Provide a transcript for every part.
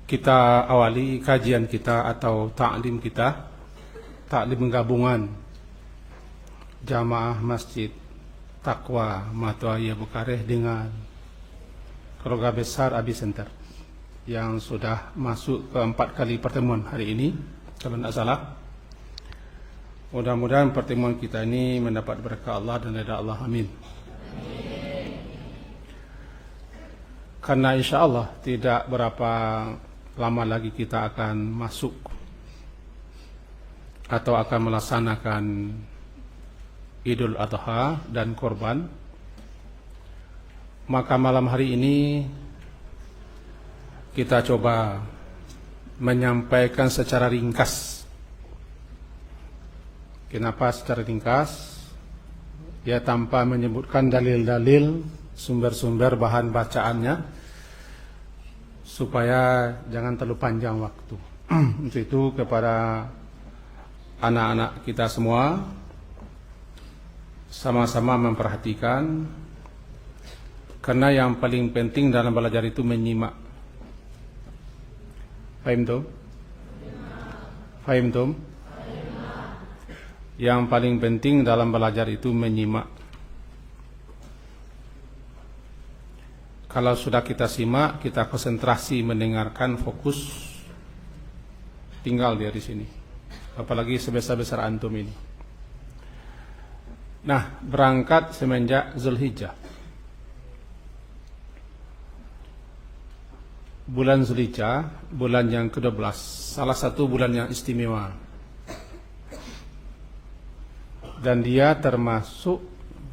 Kita awali kajian kita atau ta'lim kita, ta'lim gabungan Jamaah Masjid Taqwa Matwaya Bukareh dengan keluarga besar Abi Center yang sudah masuk ke 4 kali pertemuan hari ini, kalau tidak salah. Mudah-mudahan pertemuan kita ini mendapat berkah Allah dan ridha Allah. Amin. Karena insya Allah tidak berapa lama lagi kita akan masuk atau akan melaksanakan Idul Adha dan Kurban. Maka malam hari ini kita coba menyampaikan secara ringkas. Kenapa secara ringkas? Ya, tanpa menyebutkan dalil-dalil, sumber-sumber bahan bacaannya, supaya jangan terlalu panjang waktu. Untuk itu kepada anak-anak kita semua, sama-sama memperhatikan, karena yang paling penting dalam belajar itu menyimak. Fahim tum? Fahim tum? Yang paling penting dalam belajar itu menyimak. Kalau sudah kita simak, kita konsentrasi mendengarkan, fokus, tinggal dia di sini. Apalagi sebesar-besar antum ini. Nah, berangkat semenjak Zulhijjah. Bulan Zulhijjah, bulan yang ke-12, salah satu bulan yang istimewa. Dan dia termasuk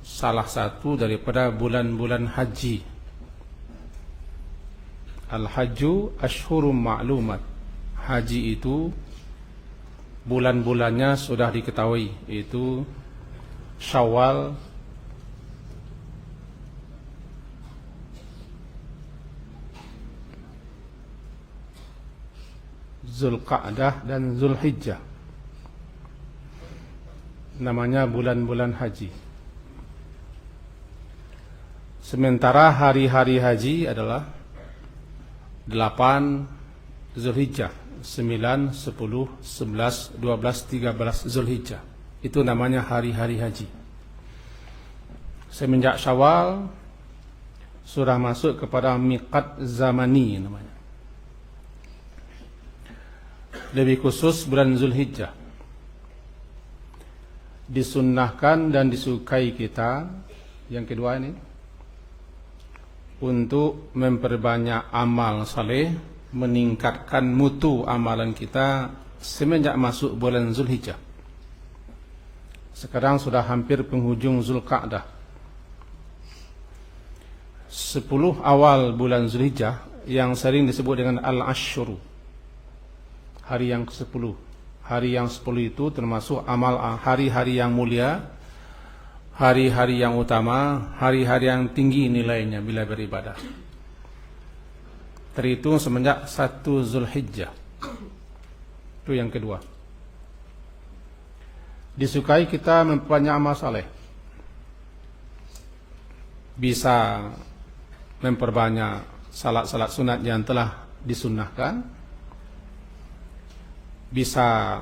salah satu daripada bulan-bulan haji. Al-Hajju Ashhurum Ma'lumat. Haji itu bulan-bulannya sudah diketahui, yaitu Syawal, Zulqa'dah dan Zulhijjah. Namanya bulan-bulan haji. Sementara hari-hari haji adalah 8 Zulhijjah, 9, 10, 11, 12, 13 Zulhijjah. Itu namanya hari-hari haji. Semenjak Syawal sudah masuk kepada miqat zamani namanya. Lebih khusus bulan Zulhijjah. Disunnahkan dan disukai kita, yang kedua ini, untuk memperbanyak amal saleh, meningkatkan mutu amalan kita semenjak masuk bulan Zulhijjah. Sekarang sudah hampir penghujung Zulqa'dah. 10 awal bulan Zulhijjah yang sering disebut dengan Al-Ashru, hari yang ke-10. Hari yang 10 itu termasuk amal hari-hari yang mulia, hari-hari yang utama, hari-hari yang tinggi nilainya bila beribadah. Terhitung semenjak 1 Zulhijjah. Itu yang kedua. Disukai kita memperbanyak amal saleh. Bisa memperbanyak salat-salat sunat yang telah disunnahkan. Bisa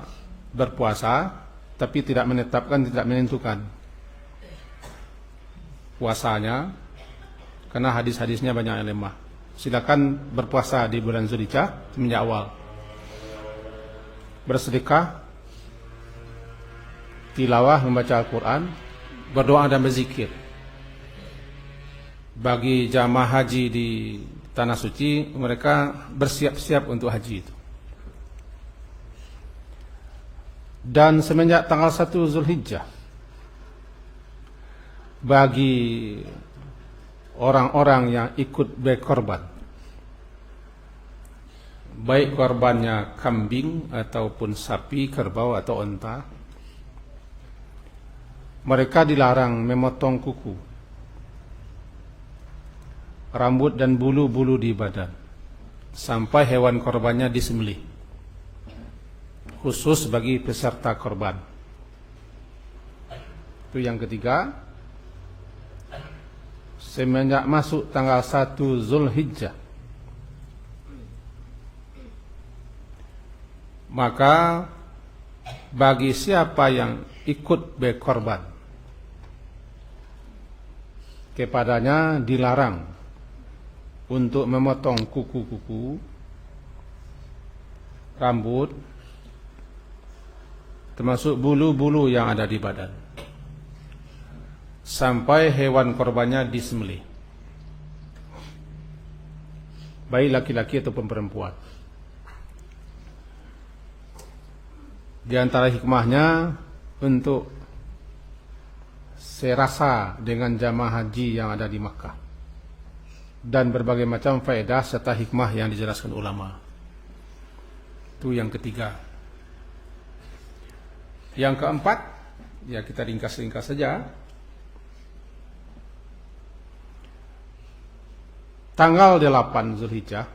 berpuasa, tapi tidak menetapkan, tidak menentukan puasanya, karena hadis-hadisnya banyak yang lemah. Silakan berpuasa di bulan Zulhijjah semenjak awal. Bersedekah, tilawah, membaca Al-Quran, berdoa dan berzikir. Bagi jamaah haji di Tanah Suci, mereka bersiap-siap untuk haji itu. Dan semenjak tanggal 1 Zulhijjah, bagi orang-orang yang ikut berkorban, baik korbannya kambing ataupun sapi, kerbau atau unta, mereka dilarang memotong kuku, rambut dan bulu-bulu di badan sampai hewan korbannya disembelih. Khusus bagi peserta korban. Itu yang ketiga. Semenjak masuk tanggal 1 Zulhijjah, maka bagi siapa yang ikut berkorban, kepadanya dilarang untuk memotong kuku-kuku, rambut, termasuk bulu-bulu yang ada di badan, sampai hewan korbannya disembelih, baik laki-laki ataupun perempuan. Di antara hikmahnya untuk serasa dengan jamaah haji yang ada di Makkah, dan berbagai macam faedah serta hikmah yang dijelaskan ulama. Itu yang ketiga. Yang keempat, ya kita ringkas-ringkas saja. Tanggal 8 Zulhijjah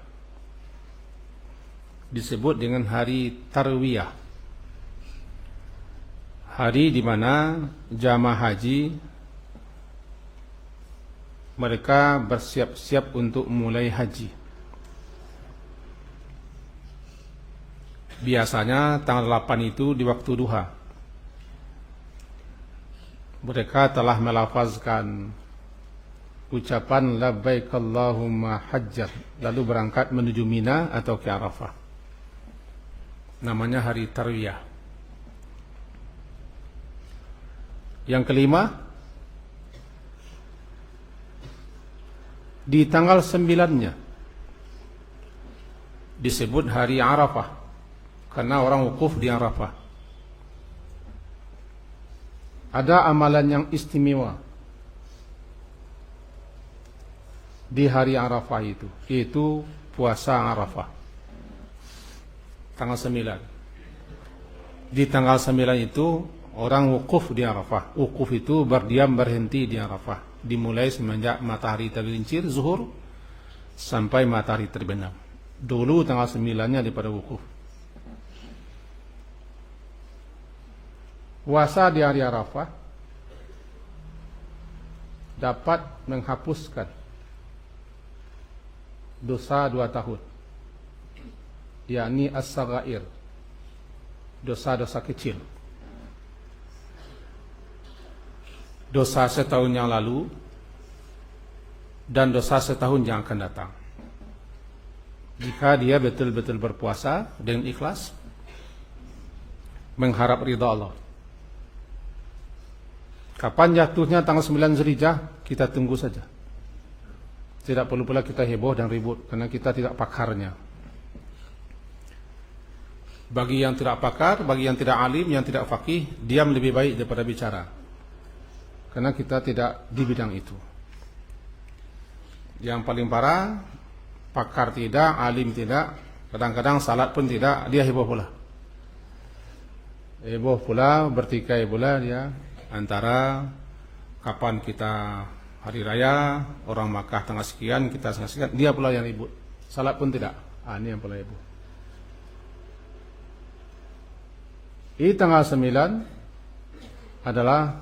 disebut dengan hari Tarwiyah, hari di mana jamaah haji mereka bersiap-siap untuk mulai haji. Biasanya tanggal 8 itu di waktu duha, mereka telah melafazkan ucapan labbaik Allahumma hajjan, lalu berangkat menuju Mina atau ke Arafah. Namanya hari Tarwiyah. Yang kelima, di tanggal 9-nya disebut hari Arafah, karena orang wukuf di Arafah. Ada amalan yang istimewa di hari Arafah itu, yaitu puasa Arafah. Tanggal 9. Di tanggal 9 itu orang wukuf di Arafah. Wukuf itu berdiam berhenti di Arafah, dimulai semenjak matahari tergelincir zuhur sampai matahari terbenam. Dulu tanggal 9-nya daripada wukuf. Puasa di hari Arafah dapat menghapuskan dosa 2 tahun, yakni as-saghair, dosa-dosa kecil, dosa setahun yang lalu dan dosa setahun yang akan datang, jika dia betul-betul berpuasa dengan ikhlas mengharap ridha Allah. Kapan jatuhnya tanggal 9 Zulhijjah, kita tunggu saja. Tidak perlu pula kita heboh dan ribut, karena kita tidak pakarnya. Bagi yang tidak pakar, bagi yang tidak alim, yang tidak faqih, diam lebih baik daripada bicara, karena kita tidak di bidang itu. Yang paling parah, pakar tidak, alim tidak, kadang-kadang salat pun tidak, dia heboh pula. Heboh pula, bertikai pula dia antara kapan kita hari raya, orang Makkah tanggal sekian, kita tanggal sekian, dia pula yang ribut. Salat pun tidak. Ini yang pula heboh. Di tanggal 9 adalah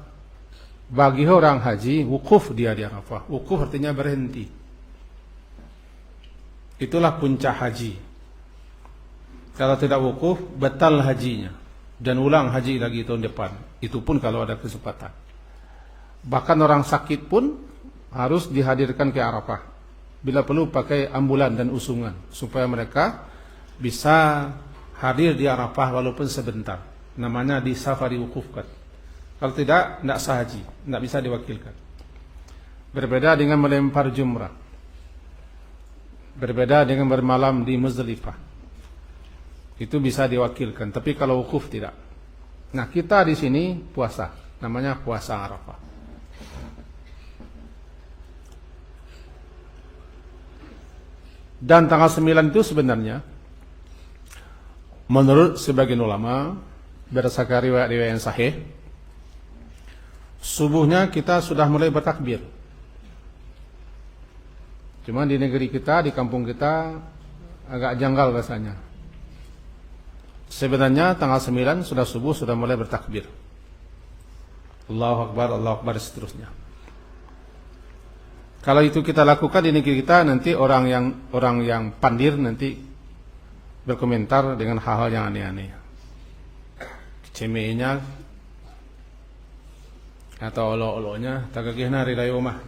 bagi orang haji wukuf dia di Arafah. Wukuf artinya berhenti. Itulah puncak haji. Kalau tidak wukuf, batal hajinya dan ulang haji lagi tahun depan. Itu pun kalau ada kesempatan. Bahkan orang sakit pun harus dihadirkan ke Arafah. Bila perlu pakai ambulan dan usungan, supaya mereka bisa hadir di Arafah walaupun sebentar. Namanya di safari wukufkan. Kalau tidak sah haji, tidak bisa diwakilkan. Berbeda dengan melempar jumrah, berbeda dengan bermalam di Muzdalifah, itu bisa diwakilkan. Tapi kalau wukuf tidak. Nah, kita di sini puasa, namanya puasa Arafah. Dan tanggal 9 itu sebenarnya menurut sebagian ulama berdasarkan riwayat-riwayat yang sahih, subuhnya kita sudah mulai bertakbir. Cuma di negeri kita, di kampung kita agak janggal rasanya. Sebenarnya tanggal 9 sudah subuh, sudah mulai bertakbir. Allahu Akbar, seterusnya. Kalau itu kita lakukan di negeri kita, nanti orang yang pandir nanti berkomentar dengan hal-hal yang aneh-aneh, cemehnya atau olok-oloknya tagagihna rilai umah.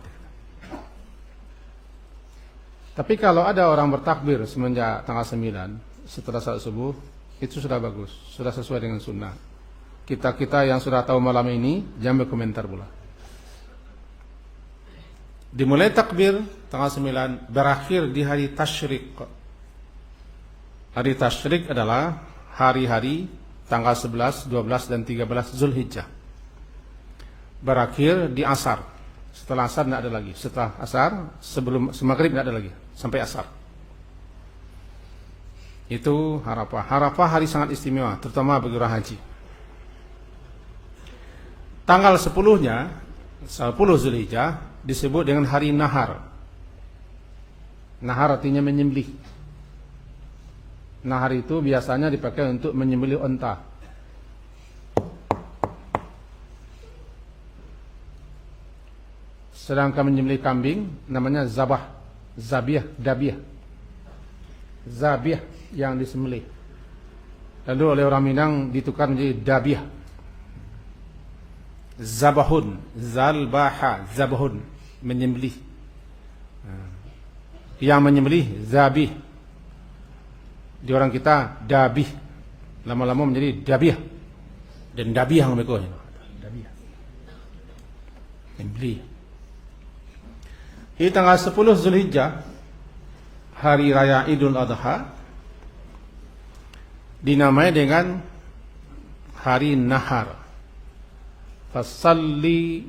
Tapi kalau ada orang bertakbir semenjak tanggal 9 setelah salat subuh, itu sudah bagus, sudah sesuai dengan sunnah. Kita yang sudah tahu malam ini jangan berkomentar pula. Dimulai takbir tanggal 9, berakhir di hari tasyrik. Hari tasyrik adalah hari-hari tanggal 11, 12 dan 13 Zulhijjah. Berakhir di asar. Setelah asar tidak ada lagi. Setelah asar, sebelum maghrib tidak ada lagi sampai asar. Itu Arafah. Arafah hari sangat istimewa, terutama bagi orang haji. Tanggal 10-nya, 10 Zulhijjah disebut dengan hari nahar. Nahar artinya menyembelih. Nahar itu biasanya dipakai untuk menyembelih unta. Sedangkan menyembelih kambing namanya zabah, zabiah, dabiah. Zabiah yang disembelih. Lalu oleh orang Minang ditukar menjadi dabiah. Zabahun, zalbaha, zabahun, menyembelih. Yang menyembelih zabih. Di orang kita dabih. Lama-lama menjadi dabiah. Dan dabiah yang mereka. Dabiah. Menyembelih. Di tanggal 10 Zulhijjah, hari raya Idul Adha, dinamai dengan hari nahar. Fasalli,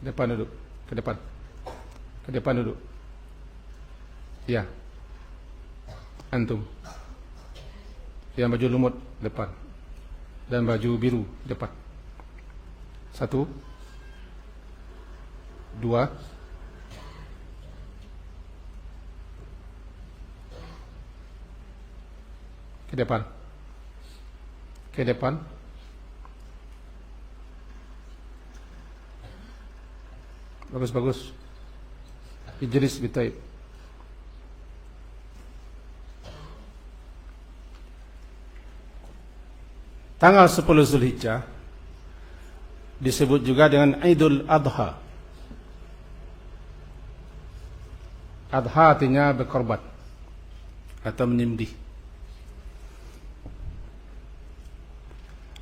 ke depan duduk, ke depan duduk. Ya, antum. Yang baju lumut depan dan baju biru depan. 1, 2, ke depan. Ke depan. Bagus-bagus. Ijlis bitaib. Tanggal 10 Zulhijjah disebut juga dengan Idul Adha. Adha artinya berkorban atau menyembelih.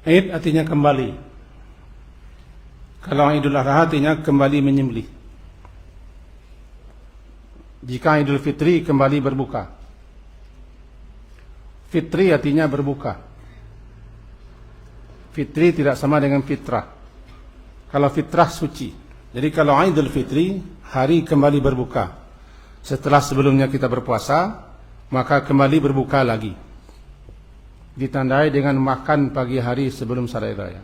Id artinya kembali. Kalau Idul Adha artinya kembali menyembelih. Jika Idul Fitri kembali berbuka. Fitri artinya berbuka. Fitri tidak sama dengan fitrah. Kalau fitrah suci. Jadi kalau Idul Fitri, hari kembali berbuka. Setelah sebelumnya kita berpuasa, maka kembali berbuka lagi. Ditandai dengan makan pagi hari sebelum salat raya.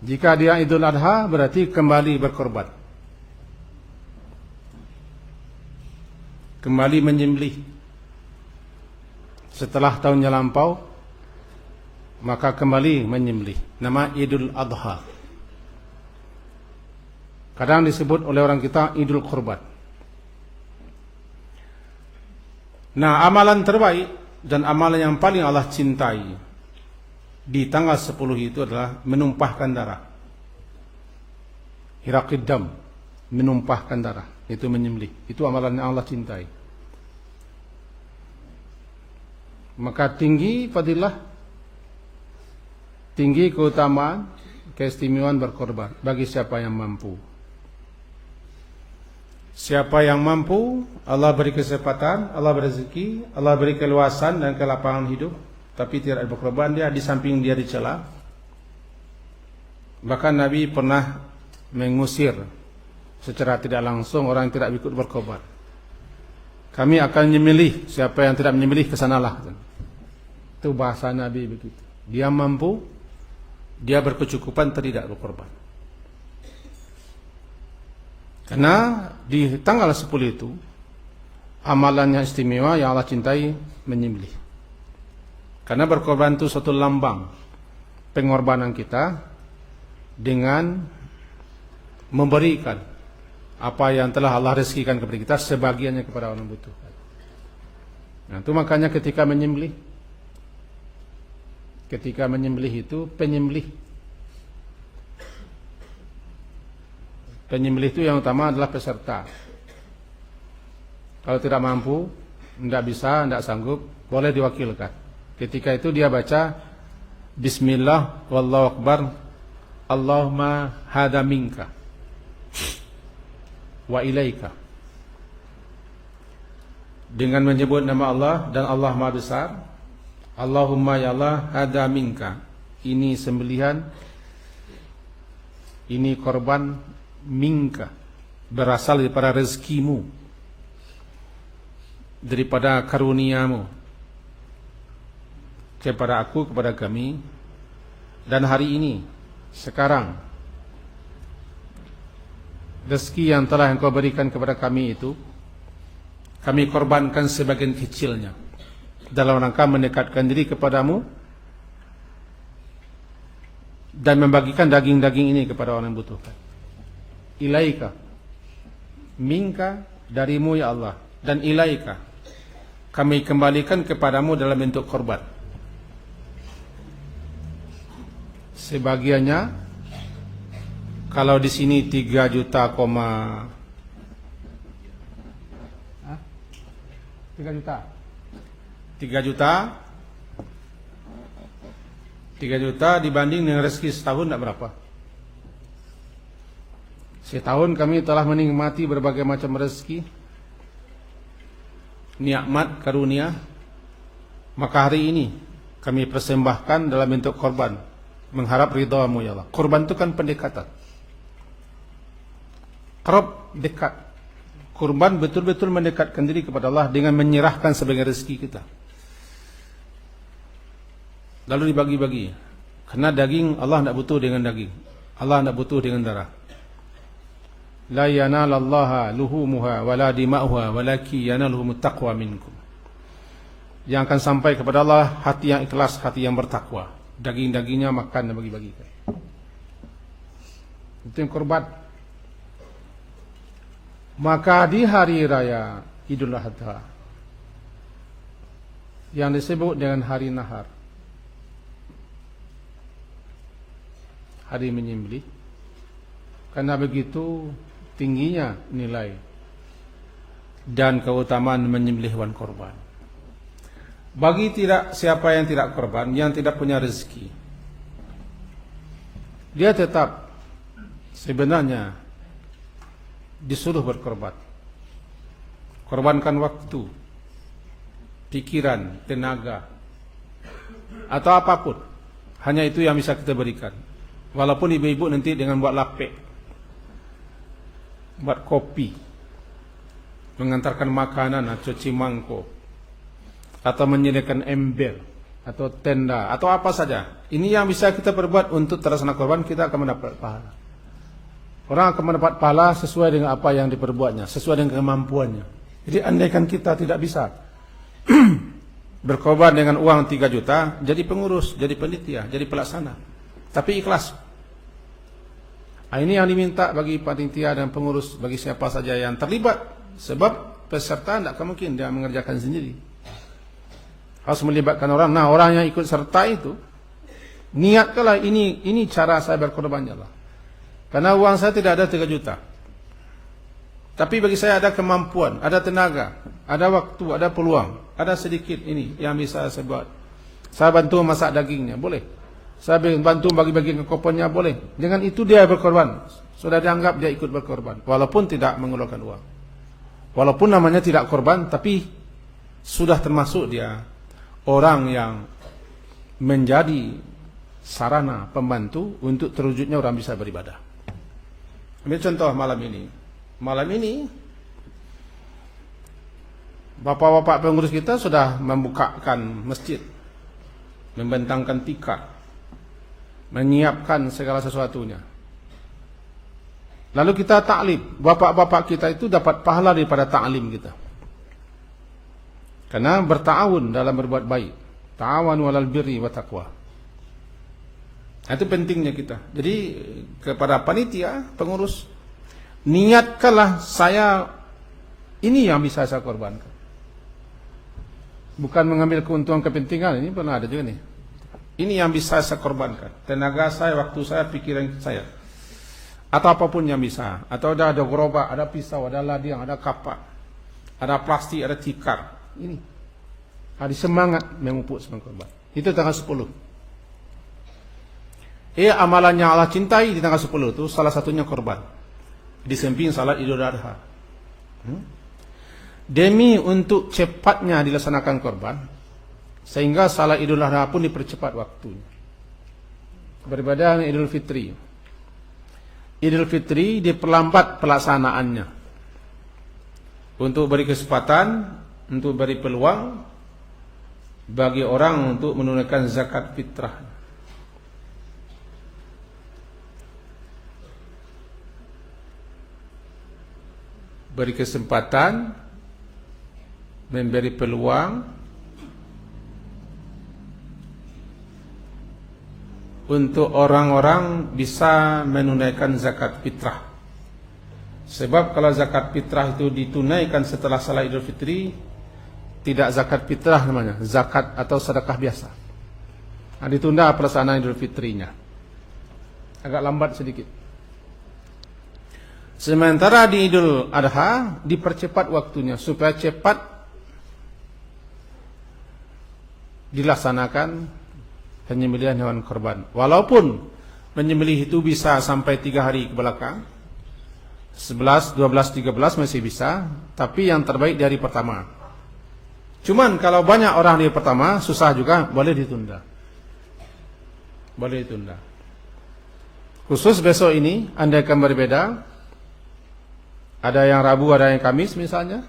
Jika dia Idul Adha, berarti kembali berkorban. Kembali menyembelih. Setelah tahunnya lampau, maka kembali menyembelih. Nama Idul Adha. Kadang disebut oleh orang kita Idul Kurban. Nah, amalan terbaik dan amalan yang paling Allah cintai di tanggal 10 itu adalah menumpahkan darah. Hiraqid dam, menumpahkan darah, itu menyembelih. Itu amalan yang Allah cintai. Maka tinggi fadilah, tinggi keutamaan, keistimewaan berkorban bagi siapa yang mampu. Siapa yang mampu, Allah beri kesempatan, Allah beri rezeki, Allah beri keluasan dan kelapangan hidup, tapi tidak berkorban, dia di samping dia dicela. Bahkan Nabi pernah mengusir secara tidak langsung orang yang tidak ikut berkorban. Kami akan menyembelih, siapa yang tidak menyembelih kesanalah. Itu bahasa Nabi begitu. Dia mampu, dia berkecukupan, tidak berkorban. Karena di tanggal 10 itu amalan yang istimewa yang Allah cintai menyembelih. Karena berkorban itu suatu lambang pengorbanan kita dengan memberikan apa yang telah Allah rezekikan kepada kita, sebagiannya kepada orang butuh. Nah, itu makanya ketika menyembelih itu penyembelih itu yang utama adalah peserta. Kalau tidak mampu, tidak bisa, tidak sanggup, boleh diwakilkan. Ketika itu dia baca Bismillah wallahu akbar, Allahumma hada minka wa ilaika, dengan menyebut nama Allah dan Allah Maha Besar. Allahumma ya Allah, hada minka, ini sembelihan, ini korban, minka, berasal daripada rezekimu, daripada karuniamu kepada aku, kepada kami. Dan hari ini, sekarang, rezeki yang telah engkau berikan kepada kami itu, kami korbankan sebagian kecilnya dalam rangka mendekatkan diri kepadamu dan membagikan daging-daging ini kepada orang yang butuhkan. Ilaika, minka, darimu ya Allah, dan ilaika, kami kembalikan kepadamu dalam bentuk korban. Sebagiannya, kalau di sini 3 juta, 3 juta dibanding dengan rezeki setahun tidak berapa. Setahun kami telah menikmati berbagai macam rezeki, nikmat karunia, maka hari ini kami persembahkan dalam bentuk korban, mengharap ridhamu ya Allah. Korban itu kan pendekatan, kerap dekat. Kurban betul-betul mendekatkan diri kepada Allah dengan menyerahkan sebagian rezeki kita, lalu dibagi-bagi. Karena daging, Allah tidak butuh dengan daging, Allah tidak butuh dengan darah. La yanalallaha luhumuha wala dima'uha walaki yanaluhumut taqwa minkum. Yang akan sampai kepada Allah hati yang ikhlas, hati yang bertakwa. Daging-dagingnya makan dan bagi-bagikan. Itu yang korban. Maka di hari raya Idul Adha yang disebut dengan hari nahar, hari menyembelih, karena begitu tingginya nilai dan keutamaan menyembelih hewan korban. Bagi siapa yang tidak korban, yang tidak punya rezeki, dia tetap sebenarnya disuruh berkorban. Korbankan waktu, pikiran, tenaga, atau apapun. Hanya itu yang bisa kita berikan. Walaupun ibu-ibu nanti dengan buat lapek, buat kopi, mengantarkan makanan, atau cuci mangkok, atau menyediakan ember, atau tenda, atau apa saja. Ini yang bisa kita perbuat untuk terlaksana korban, kita akan mendapat pahala. Orang akan mendapat pahala sesuai dengan apa yang diperbuatnya, sesuai dengan kemampuannya. Jadi andaikan kita tidak bisa berkorban dengan uang 3 juta, jadi pengurus, jadi panitia, jadi pelaksana, tapi ikhlas. Ini yang diminta bagi panitia dan pengurus, bagi siapa saja yang terlibat. Sebab peserta tidak mungkin dia mengerjakan sendiri, harus melibatkan orang. Nah, orang yang ikut serta itu niatkanlah ini cara saya berkorban ya Allah. Karena uang saya tidak ada 3 juta, tapi bagi saya ada kemampuan, ada tenaga, ada waktu, ada peluang, ada sedikit ini yang bisa saya buat. Saya bantu masak dagingnya, boleh. Saya bantu bagi-bagi ke kopernya, boleh. Dengan itu dia berkorban, sudah dianggap dia ikut berkorban, walaupun tidak mengeluarkan uang. Walaupun namanya tidak korban, tapi sudah termasuk dia orang yang menjadi sarana pembantu untuk terwujudnya orang bisa beribadah. Ambil contoh malam ini. Malam ini bapak-bapak pengurus kita sudah membukakan masjid, membentangkan tikar, menyiapkan segala sesuatunya. Lalu kita taklim. Bapak-bapak kita itu dapat pahala daripada taklim kita, karena bertawun dalam berbuat baik. Ta'awanu 'alal birri wa taqwa. Itu pentingnya kita. Jadi kepada panitia, pengurus, niatkanlah saya ini yang bisa saya korbankan. Bukan mengambil keuntungan kepentingan, ini pernah ada juga nih. Ini yang bisa saya korbankan, tenaga saya, waktu saya, pikiran saya, atau apapun yang bisa. Atau ada gerobak, ada pisau, ada ladang, ada kapak, ada plastik, ada tikar. Ini ada semangat memupuk semangat korban. Itu tanggal 10. Amalan yang Allah cintai di tanggal 10 itu salah satunya korban. Di samping salat Idul Adha. Demi untuk cepatnya dilaksanakan korban, sehingga salat Idul Adha pun dipercepat waktunya. Berbeda dengan Idul Fitri. Idul Fitri diperlambat pelaksanaannya untuk beri kesempatan, untuk beri peluang bagi orang untuk menunaikan zakat fitrah. Beri kesempatan, memberi peluang untuk orang-orang bisa menunaikan zakat fitrah. Sebab kalau zakat fitrah itu ditunaikan setelah salat Idul Fitri, tidak zakat fitrah namanya, zakat atau sedekah biasa. Ditunda pelaksanaan Idul Fitrinya, agak lambat sedikit. Sementara di Idul Adha dipercepat waktunya supaya cepat dilaksanakan penyembelihan hewan korban. Walaupun menyembelih itu bisa sampai 3 hari ke belakang, 11, 12, 13 masih bisa, tapi yang terbaik di hari pertama. Cuman kalau banyak orang di hari pertama, susah juga, boleh ditunda. Boleh ditunda. Khusus besok ini, andaikan berbeda, ada yang Rabu, ada yang Kamis misalnya,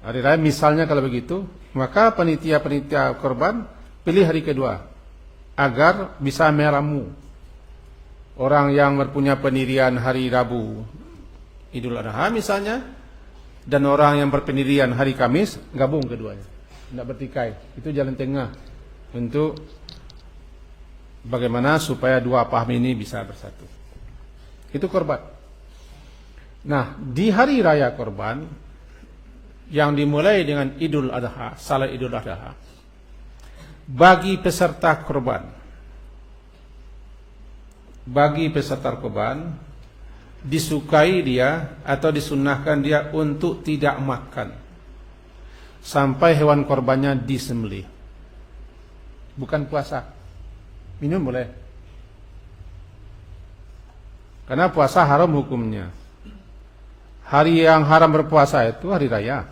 hari raya misalnya kalau begitu, maka panitia-panitia korban pilih hari kedua agar bisa meramu orang yang mempunyai pendirian hari Rabu Idul Adha misalnya, dan orang yang berpendirian hari Kamis, gabung keduanya, tidak bertikai. Itu jalan tengah untuk bagaimana supaya dua paham ini bisa bersatu. Itu korban. Nah, di hari raya korban yang dimulai dengan Idul Adha, salat Idul Adha, bagi peserta korban, disukai dia atau disunnahkan dia untuk tidak makan sampai hewan korbannya disembelih. Bukan puasa, minum boleh, karena puasa haram hukumnya. Hari yang haram berpuasa itu hari raya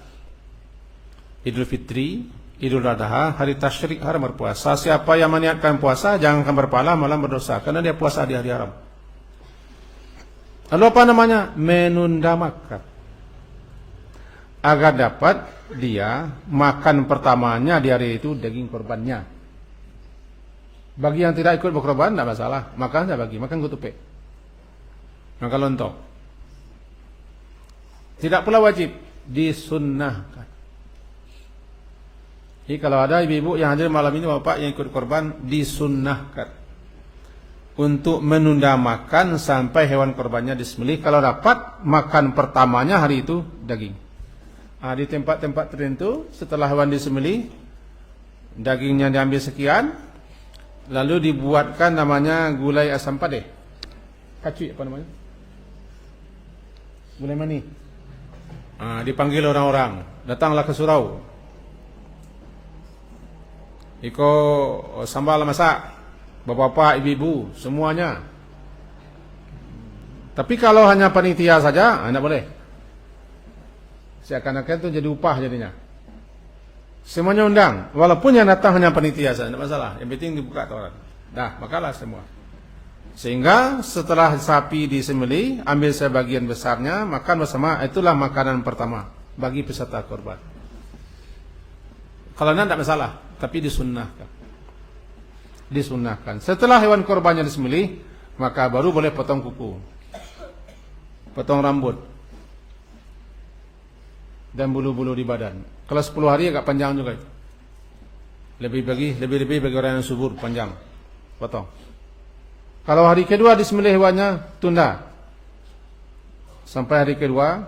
Idul Fitri, Idul Adha, hari tasyrik haram berpuasa. Siapa yang meniatkan puasa jangan akan berpahala, malah berdosa, karena dia puasa di hari haram. Lalu apa namanya? Menunda makan, agar dapat dia makan pertamanya di hari itu daging korbannya. Bagi yang tidak ikut berkorban tidak masalah, makan saja bagi, makan gutupek, makan lontong. Tidak pula wajib, disunnahkan. Jadi kalau ada ibu-ibu yang hadir malam ini, bapak yang ikut korban, disunnahkan untuk menunda makan sampai hewan korbannya disembelih. Kalau dapat makan pertamanya hari itu daging. Di tempat-tempat tertentu setelah hewan disembelih, dagingnya diambil sekian, lalu dibuatkan namanya gulai asam padeh, kacui apa namanya, gulai mani. Dipanggil orang-orang, datanglah ke surau, iko sambal masak, bapak-bapak, ibu-ibu, semuanya. Tapi kalau hanya panitia saja, tidak boleh. Seakan-akan itu jadi upah jadinya. Semuanya undang, walaupun yang datang hanya panitia saja, tidak masalah. Yang penting dibuka orang. Dah, makalah semua. Sehingga setelah sapi disembelih, ambil sebagian besarnya, makan bersama. Itulah makanan pertama bagi peserta korban. Kalau tidak masalah, tapi disunnahkan. Disunnahkan. Setelah hewan korbannya disembelih, maka baru boleh potong kuku, potong rambut, dan bulu-bulu di badan. Kalau 10 hari agak panjang juga. Lebih bagi orang yang subur, panjang, potong. Kalau hari kedua disembelih hewannya, tunda. sampai hari kedua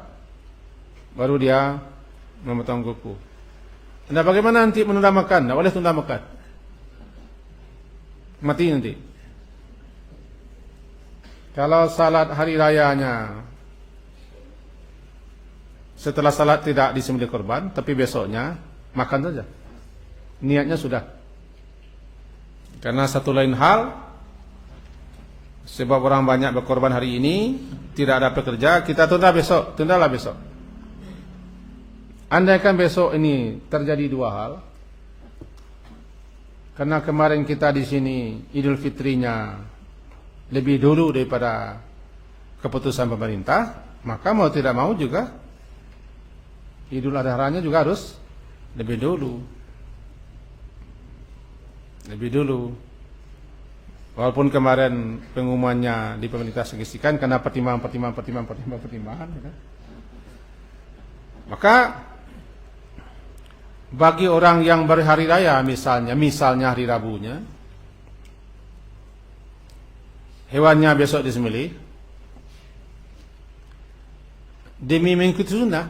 baru dia memotong kuku. Nah, bagaimana nanti menunda makan? Tidak boleh tunda makan. Mati nanti. Kalau salat hari rayanya setelah salat tidak disembelih korban, tapi besoknya makan saja. Niatnya sudah. Karena satu lain hal, sebab orang banyak berkorban hari ini, tidak ada pekerja, kita tunda besok, tundalah besok. Andaikan besok ini terjadi dua hal, karena kemarin kita di sini Idul Fitrinya lebih dulu daripada keputusan pemerintah, maka mau tidak mau juga Idul Adha-nya juga harus lebih dulu. Lebih dulu. Walaupun kemarin pengumumannya di pemerintah segisikan karena pertimbangan, ya kan? Maka bagi orang yang berhari raya misalnya hari Rabunya, hewannya besok disembelih demi mengikuti sunnah,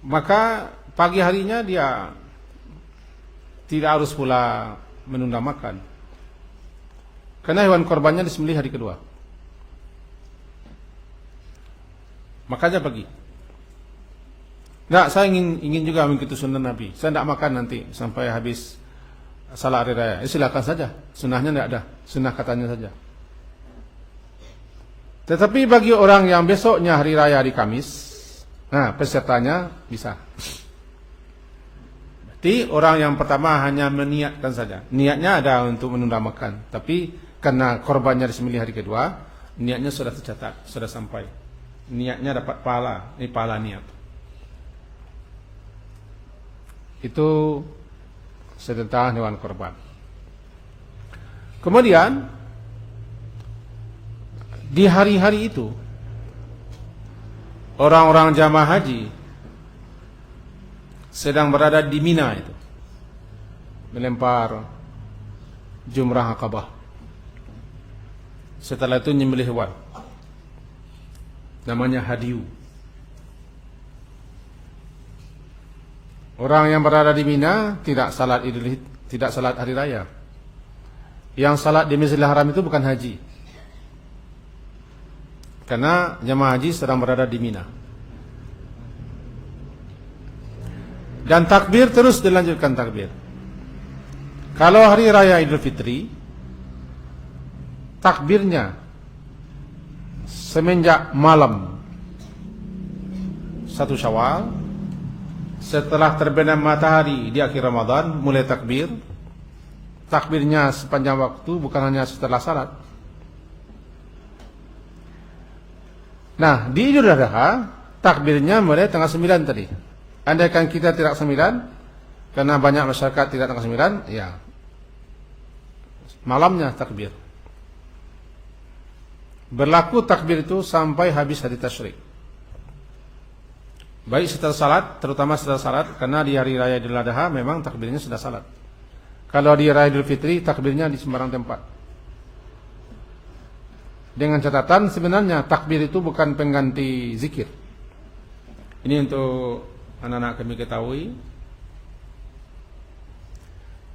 maka pagi harinya dia tidak harus pula menunda makan, karena hewan korbannya disembelih hari kedua. Makanya pagi. Nah, saya ingin juga mengikuti sunnah Nabi. Saya tidak makan nanti sampai habis salat hari raya. Silakan saja. Sunnahnya tidak ada. Sunnah katanya saja. Tetapi bagi orang yang besoknya hari raya di Kamis, nah pesertanya bisa. Berarti orang yang pertama hanya meniatkan saja. Niatnya ada untuk menunda makan. Tapi karena korbannya disembelih hari kedua, niatnya sudah tercatat, sudah sampai. Niatnya dapat pahala. Ini pahala niat. Itu tentang hewan korban. Kemudian di hari-hari itu orang-orang jamaah haji sedang berada di Mina itu, melempar jumrah Aqabah. Setelah itu nyembelih hewan, namanya hadiyu. Orang yang berada di Mina tidak salat hari raya. Yang salat di Masjidil Haram itu bukan haji, karena jemaah haji sedang berada di Mina. Dan takbir terus dilanjutkan takbir. Kalau hari raya Idul Fitri, takbirnya semenjak malam 1 Syawal, setelah terbenam matahari di akhir Ramadan, mulai takbir. Takbirnya sepanjang waktu, bukan hanya setelah salat. Nah, di Idul Adha, takbirnya mulai tanggal 9 tadi. Andaikan kita tidak 9, karena banyak masyarakat tidak tanggal 9, ya malamnya takbir. Berlaku takbir itu sampai habis hari tasyrik. Baik setelah salat, terutama setelah salat, karena di hari raya Idul Adha memang takbirnya sudah salat. Kalau di raya Idul Fitri, takbirnya di sembarang tempat. Dengan catatan sebenarnya takbir itu bukan pengganti zikir. Ini untuk anak-anak kami ketahui.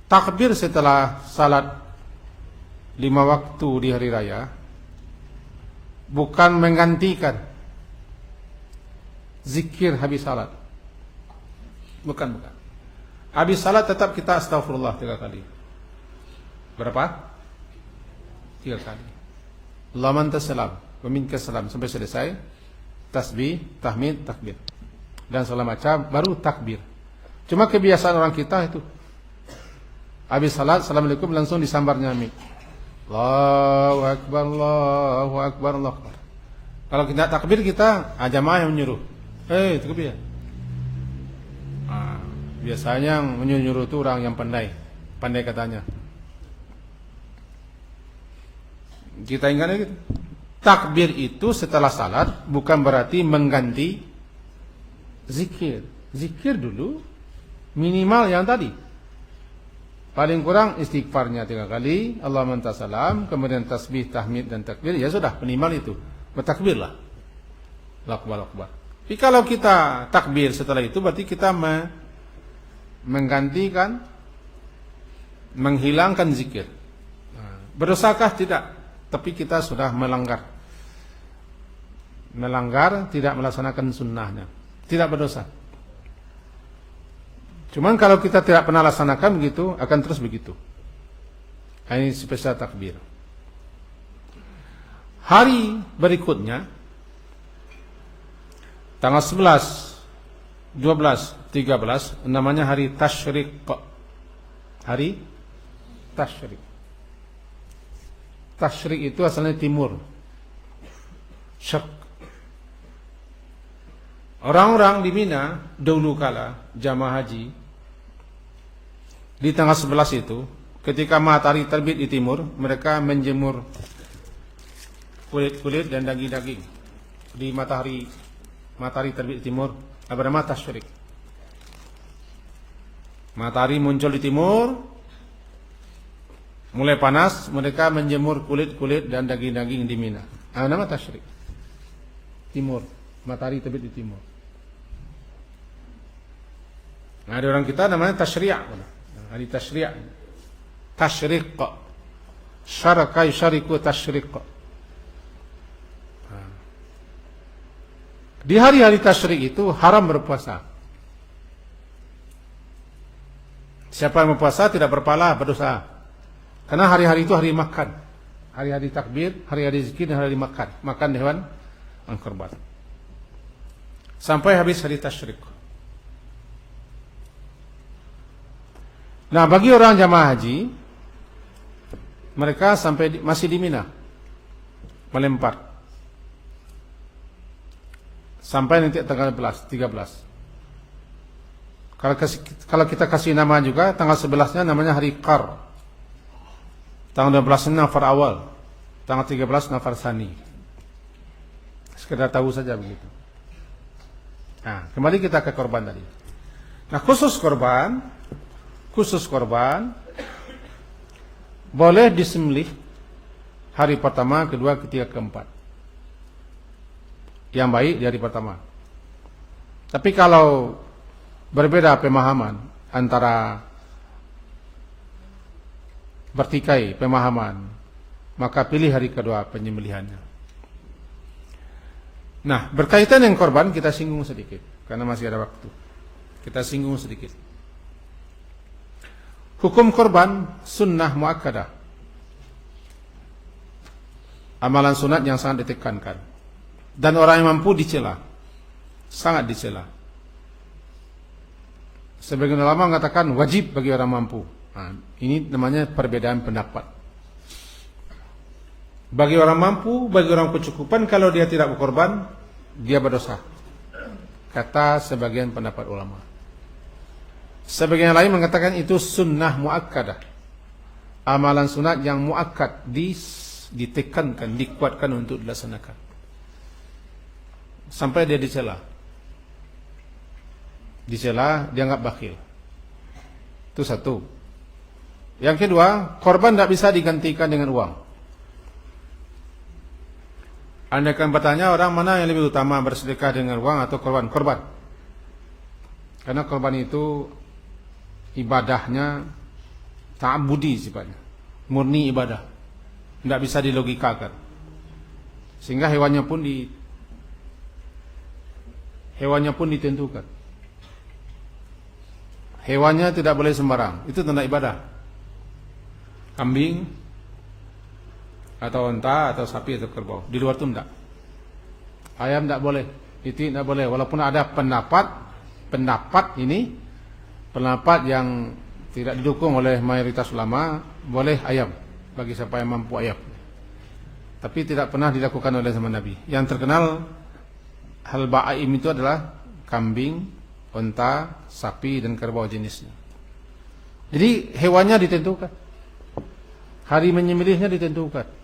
Takbir setelah salat 5 waktu di hari raya bukan menggantikan zikir habis salat. Bukan. Habis salat tetap kita astagfirullah 3 kali. Berapa? 3 kali. Allahumma antas salam wa minkas salam sampai selesai. Tasbih, tahmid, takbir. Dan segala macam baru takbir. Cuma kebiasaan orang kita itu. Habis salat, assalamualaikum, langsung disambar nyamik. Allahu akbar, Allahu akbar, Allahu akbar. Kalau kita takbir, kita jamaah yang menyuruh. Takbir. Biasanya yang menyuruh itu orang yang pandai katanya. Kita ingat gitu. Takbir itu setelah salat bukan berarti mengganti zikir. Zikir dulu minimal yang tadi. Paling kurang istighfarnya 3 kali, Allahumma anta salam, kemudian tasbih, tahmid dan takbir, ya sudah minimal itu. Bertakbirlah. Allahu akbar. Tapi kalau kita takbir setelah itu berarti kita menggantikan, menghilangkan zikir. Berdosakah? Tidak. Tapi kita sudah melanggar. Melanggar, tidak melaksanakan sunnahnya. Tidak berdosa. Cuman kalau kita tidak pernah laksanakan begitu, akan terus begitu. Ini spesial takbir. Hari berikutnya, tanggal 11, 12, 13, namanya hari Tasyrik. Hari Tasyrik. Tasyrik itu asalnya timur. Syarq. Orang-orang di Mina dahulu kala jamaah haji di tanggal 11 itu, ketika matahari terbit di timur, mereka menjemur kulit-kulit dan daging-daging di matahari terbit di timur, bernama tasyrik. Matahari muncul di timur, mulai panas, mereka menjemur kulit-kulit dan daging-daging di Mina. Nama tasyrik. Timur, matahari terbit di timur. Nah, ada orang kita namanya tasyri'. Hari tasyri'. Tasyriq. Syaraka yusyariku tasyriq. Di hari-hari tasyrik itu haram berpuasa. Siapa yang berpuasa tidak berpahala, berdosa. Karena hari-hari itu hari makan. Hari-hari takbir, hari-hari zikir, dan hari makan. Makan hewan kurban. Sampai habis hari tasyrik. Nah, bagi orang jamaah haji, mereka masih di Mina, melempar sampai nanti tanggal 13. Kalau kita kasih nama juga, tanggal 11-nya namanya hari Qar. Tanggal 12-nya nafar awal, tanggal 13 nafar sani. Sekedar tahu saja begitu. Nah, kembali kita ke korban tadi. Nah, khusus korban boleh disembelih hari pertama, kedua, ketiga, keempat. Yang baik di hari pertama. Tapi kalau berbeda pemahaman antara bertikai pemahaman, maka pilih hari kedua penyembelihannya. Nah, berkaitan dengan korban kita singgung sedikit karena masih ada waktu. Kita singgung sedikit. Hukum korban sunnah muakkadah. Amalan sunat yang sangat ditekankan. Dan orang yang mampu dicela. Sangat dicela. Sebagian ulama mengatakan wajib bagi orang mampu. Nah, ini namanya perbedaan pendapat. Bagi orang mampu, bagi orang kecukupan, kalau dia tidak berkorban, dia berdosa. Kata sebagian pendapat ulama. Sebagian lain mengatakan itu sunnah muakkadah. Amalan sunat yang muakkad, ditekankan, dikuatkan untuk dilaksanakan. Sampai dia dicela. Dicela, dianggap bakhil. Itu satu. Yang kedua, korban tidak bisa digantikan dengan uang. Anda akan bertanya orang mana yang lebih utama, bersedekah dengan uang atau korban? Korban. Karena korban itu ibadahnya ta'abudi sifatnya, murni ibadah, tidak bisa dilogikakan. Sehingga hewannya pun ditentukan. Hewannya tidak boleh sembarang, itu tanda ibadah. Kambing atau unta atau sapi atau kerbau, di luar itu tidak. Ayam tidak boleh, itik tidak boleh. Walaupun ada pendapat yang tidak didukung oleh mayoritas ulama, boleh ayam bagi siapa yang mampu ayam. Tapi tidak pernah dilakukan oleh zaman Nabi. Yang terkenal hal ba'aim itu adalah kambing, unta, sapi dan kerbau jenisnya. Jadi hewannya ditentukan. Hari menyembelihnya ditentukan.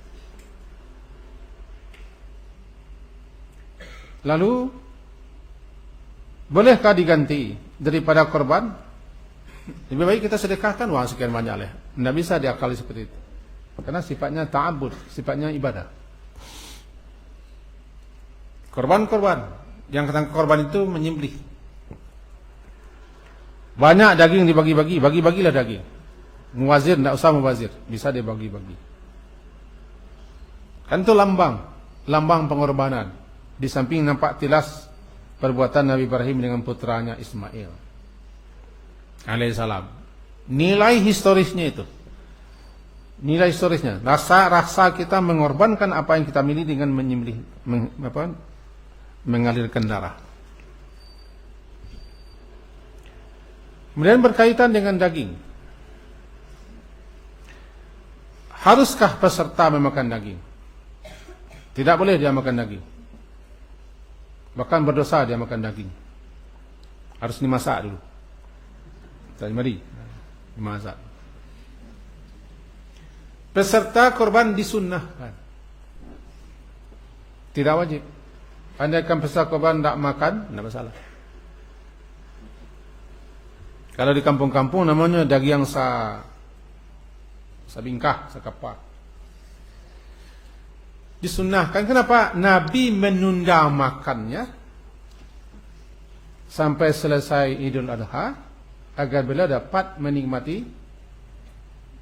Lalu bolehkah diganti daripada korban? Lebih baik kita sedekahkan uang sekian banyak lah. Tidak bisa diakali seperti itu. Karena sifatnya ta'abbud, sifatnya ibadah. Korban-korban, yang kata korban itu menyembelih. Banyak daging dibagi-bagi, bagi-bagilah daging. Muwazir, tidak usah mubazir, bisa dibagi-bagi. Kan itu lambang pengorbanan. Di samping nampak tilas perbuatan Nabi Ibrahim dengan putranya Ismail alaihissalam. Nilai historisnya itu. Nilai historisnya. Rasa kita mengorbankan apa yang kita miliki dengan menyembelih, mengalirkan darah. Kemudian berkaitan dengan daging. Haruskah peserta memakan daging? Tidak boleh dia makan daging. Bahkan berdosa dia makan daging. Harus dimasak dulu. Tadi mari dimasak. Peserta korban disunnahkan. Tidak wajib. Andaikan peserta korban tidak makan, tidak masalah. Kalau di kampung-kampung namanya daging sabingkah, sakapa. Disunnahkan. Kenapa? Nabi menunda makannya sampai selesai Idul Adha agar beliau dapat menikmati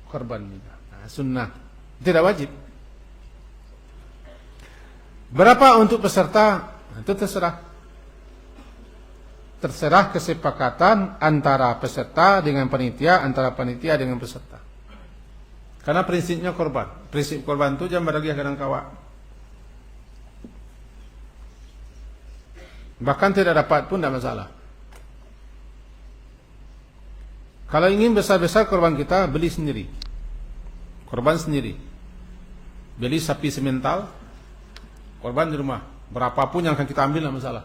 korban ini. Nah, sunnah. Tidak wajib. Berapa untuk peserta? Itu terserah. Terserah kesepakatan antara peserta dengan panitia, antara panitia dengan peserta. Karena prinsipnya korban. Prinsip korban itu jangan berbagi kadang kawa. Bahkan tidak dapat pun tidak masalah. Kalau ingin besar-besar korban kita, beli sendiri. Korban sendiri. Beli sapi semental, korban di rumah. Berapapun yang akan kita ambil tidak masalah.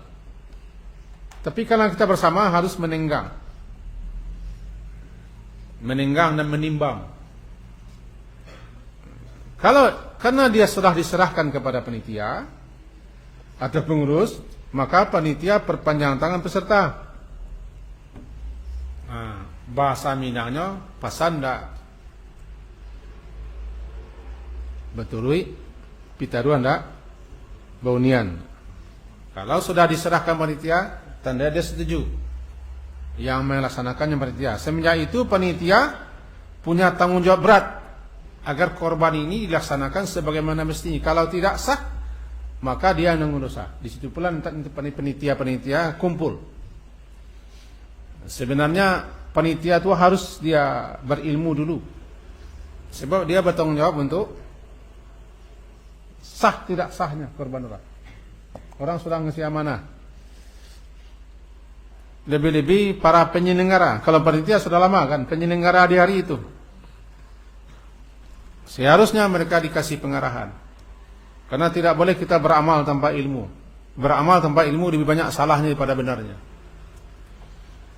Tapi kalau kita bersama harus menenggang dan menimbang. Karena dia sudah diserahkan kepada panitia atau pengurus, maka panitia perpanjang tangan peserta. Nah, bahasa Minangnya pasanda betului pitaruan dak baunian. Kalau sudah diserahkan panitia, tanda dia setuju. Yang melaksanakannya panitia. Semenjak itu panitia punya tanggung jawab berat agar korban ini dilaksanakan sebagaimana mestinya. Kalau tidak sah, maka dia yang dosa. Di situ pula panitia kumpul. Sebenarnya panitia itu harus dia berilmu dulu. Sebab dia bertanggung jawab untuk sah tidak sahnya korban orang. Orang sudah ngasih amanah. Lebih-lebih para penyelenggara. Kalau panitia sudah lama kan penyelenggara di hari itu. Seharusnya mereka dikasih pengarahan. Karena tidak boleh kita beramal tanpa ilmu. Beramal tanpa ilmu lebih banyak salahnya daripada benarnya.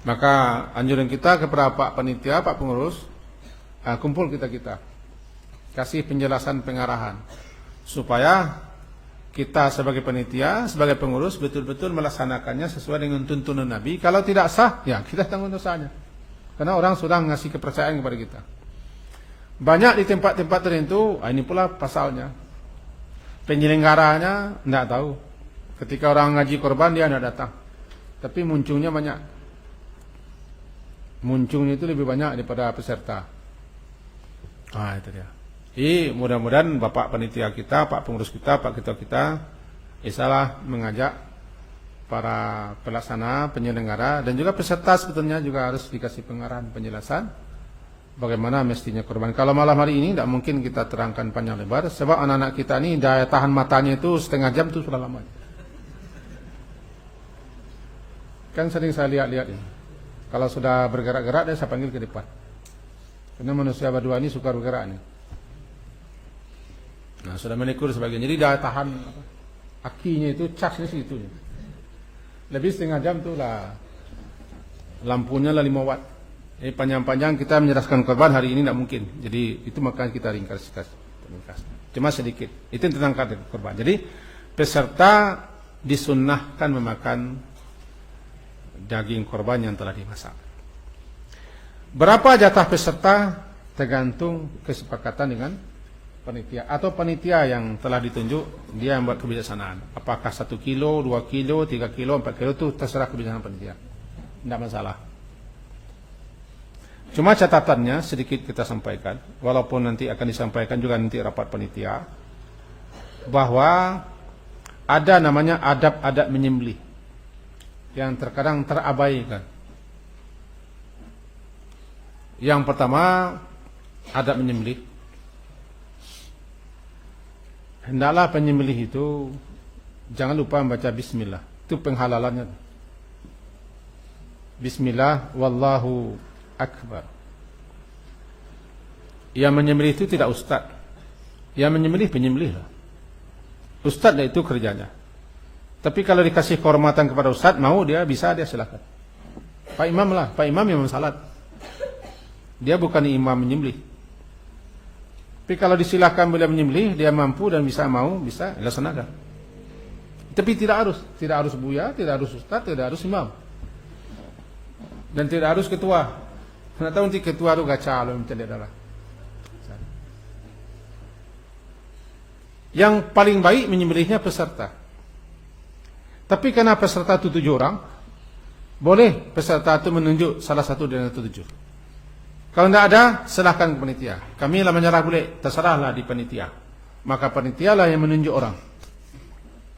Maka anjuran kita kepada Pak Panitia, Pak Pengurus, kumpul kita. Kasih penjelasan pengarahan. Supaya kita sebagai panitia, sebagai pengurus betul-betul melaksanakannya sesuai dengan tuntunan Nabi. Kalau tidak sah, ya kita tanggung dosanya. Karena orang sudah ngasih kepercayaan kepada kita. Banyak di tempat-tempat tertentu, ini pula pasalnya. Penyelenggaranya tidak tahu. Ketika orang ngaji korban dia tidak datang. Tapi munculnya banyak. Munculnya itu lebih banyak daripada peserta. Itu dia. Jadi mudah-mudahan Bapak Panitia kita, Pak Pengurus kita, Pak Ketua kita isalah mengajak para pelaksana, penyelenggara dan juga peserta sebetulnya juga harus dikasih pengarahan penjelasan bagaimana mestinya korban. Kalau malam hari ini tidak mungkin kita terangkan panjang lebar sebab anak-anak kita ini daya tahan matanya itu setengah jam itu sudah lama. Kan sering saya lihat ini. Kalau sudah bergerak-gerak dia saya panggil ke depan. Karena manusia berdua ini suka bergerak nih. Nah, sudah menekur sebagian. Jadi daya tahan akinya itu casnya segitu. Lebih setengah jam tuh lah. Lampunya lah 5 watt. Jadi panjang-panjang kita menyerahkan korban hari ini tidak mungkin. Jadi itu maka kita ringkas. Cuma sedikit. Itu tentang korban. Jadi peserta disunnahkan memakan daging korban yang telah dimasak. Berapa jatah peserta tergantung kesepakatan dengan panitia atau panitia yang telah ditunjuk, dia yang buat kebijaksanaan. Apakah 1 kilo, 2 kilo, 3 kilo, 4 kilo, itu terserah kebijaksanaan panitia. Tidak masalah. Cuma catatannya sedikit kita sampaikan, walaupun nanti akan disampaikan juga nanti rapat panitia, bahwa ada namanya adab-adab menyembelih yang terkadang terabaikan. Yang pertama, adab menyembelih. Hendaklah penyembelih itu jangan lupa membaca bismillah. Itu penghalalannya. Bismillah wallahu akbar. Yang menyembelih itu tidak ustaz. Yang menyembelih penyembelih lah. Ustaz itu kerjanya. Tapi kalau dikasih kehormatan kepada ustaz, mau dia bisa, dia silakan. Pak Imam lah, Pak Imam yang salat. Dia bukan imam menyembelih. Tapi kalau disilakan beliau menyembelih, dia mampu dan bisa, mau, bisa laksanakan. Tapi tidak harus buya, tidak harus ustaz, tidak harus imam. Dan tidak harus ketua. Karena tahu nanti ketua itu gacha loh mencari darah. Yang paling baik menyembelihnya peserta. Tapi karena peserta itu 7 orang, boleh peserta itu menunjuk salah satu dari 7. Kalau tidak ada, silahkan ke panitia. Kami lah menyerah boleh, terserahlah di panitia. Maka panitia lah yang menunjuk orang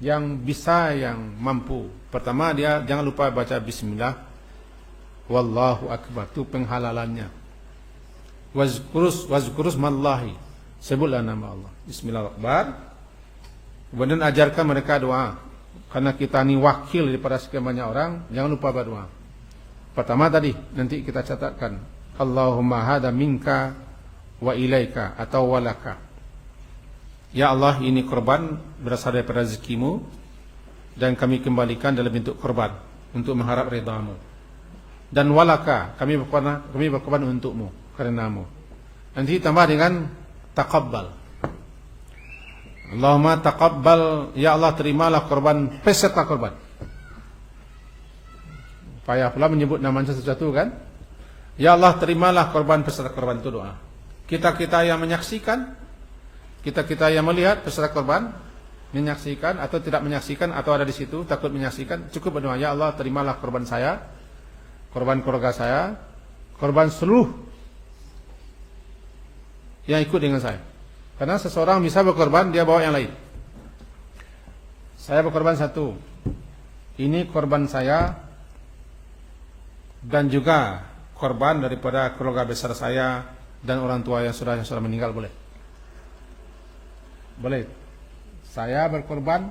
yang bisa, yang mampu. Pertama dia jangan lupa baca bismillah wallahu akbar, itu penghalalannya. Wazkurus mallahi, sebutlah nama Allah. Bismillahirrahmanirrahim. Kemudian ajarkan mereka doa. Karena kita ini wakil daripada sekian banyak orang, jangan lupa berdoa. Pertama tadi, nanti kita catatkan, Allahumma hada minka wa ilaika atau walaka. Ya Allah, ini korban berasal daripada rezekimu dan kami kembalikan dalam bentuk korban untuk mengharap ridhamu. Dan walaka, kami berkorban untukmu, karenamu. Nanti tambah dengan taqabbal. Allahumma taqabbal, ya Allah terimalah korban peserta korban. Payah pula menyebut namanya satu-satu kan? Ya Allah terimalah korban peserta korban, itu doa. Kita yang menyaksikan, kita yang melihat peserta korban, menyaksikan atau tidak menyaksikan atau ada di situ takut menyaksikan, cukup berdoa, ya Allah terimalah korban saya, korban keluarga saya, korban seluruh yang ikut dengan saya. Karena seseorang bisa berkorban, dia bawa yang lain. Saya berkorban 1. Ini korban saya dan juga korban daripada keluarga besar saya dan orang tua yang sudah meninggal, boleh. Boleh. Saya berkorban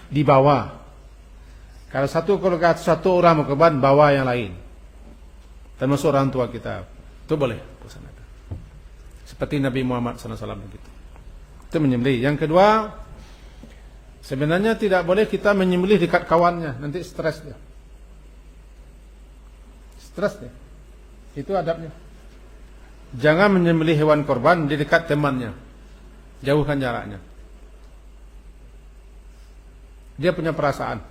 di bawah. Kalau satu keluarga, satu orang berkorban, bawa yang lain. Termasuk orang tua kita. Itu boleh. Seperti Nabi Muhammad SAW begitu. Itu menyembelih. Yang kedua, sebenarnya tidak boleh kita menyembelih dekat kawannya, nanti stres dia. Stres dia. Itu adabnya. Jangan menyembelih hewan korban di dekat temannya. Jauhkan jaraknya. Dia punya perasaan.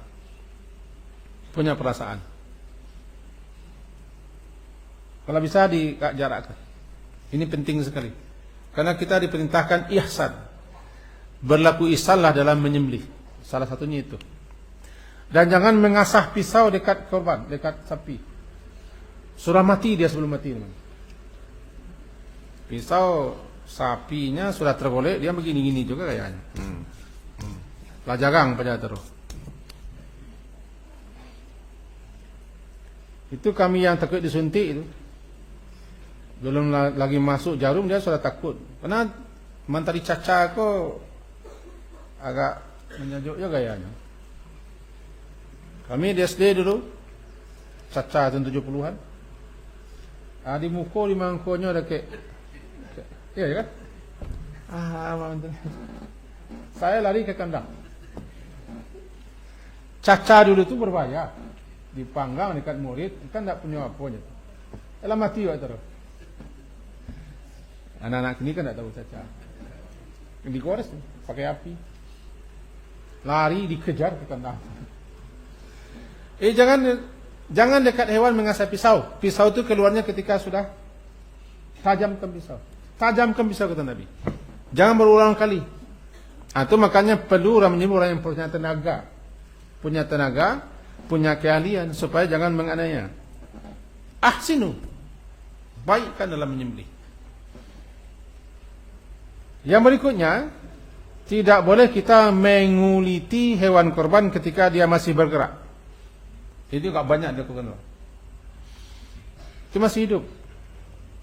Kalau bisa jarakkan. Ini penting sekali. Karena kita diperintahkan ihsan. Berlaku ihsanlah dalam menyembelih. Salah satunya itu. Dan jangan mengasah pisau dekat korban, dekat sapi. Sudah mati dia sebelum mati. Pisau sapinya sudah tergolek, dia begini-gini juga kayaknya. Lah jagang pada terus. Itu kami yang takut disuntik itu. Belum lagi masuk jarum dia sudah takut. Karena mantari caca kok agak menyajuk juga gayanya. Kami di SD dulu caca tahun 70-an. Di muka di mangkonya ada kayak iya kan? Saya lari ke kandang. Caca dulu itu berbahaya. Dipanggang dekat murid, kan tidak punya apa-apa. Elah mati ya terus. Anak-anak ini kan tidak tahu caca. Digores pakai api. Lari dikejar ke kandang. Jangan Jangan dekat hewan mengasah pisau. Pisau itu keluarnya ketika sudah tajamkan pisau. Tajamkan pisau, kata Nabi. Jangan berulang kali. Itu makanya perlu orang menyebut orang yang punya tenaga. Punya keahlian, supaya jangan menganiaya. Ahsinu, baikkan dalam menyembelih. Yang berikutnya, tidak boleh kita menguliti hewan korban ketika dia masih bergerak. Itu gak banyak dilakukan. Itu masih hidup.